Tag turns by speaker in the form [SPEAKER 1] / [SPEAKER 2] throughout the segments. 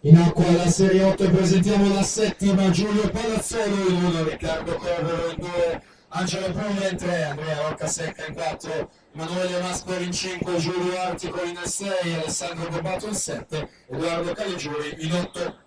[SPEAKER 1] In acqua la Serie 8 presentiamo la settima, Giulio Palazzolo in 1, Riccardo Corvero in 2, Angelo Puglia in 3, Andrea Roccasecca in 4, Emanuele Mascoli in 5, Giulio Artico in 6, Alessandro Gobato in 7, Edoardo Caligiuri in 8.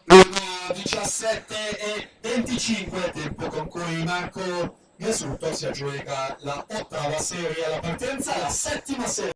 [SPEAKER 1] Una 17:25, tempo con cui Marco Ghesuto si aggiudica la ottava serie alla partenza, la settima serie.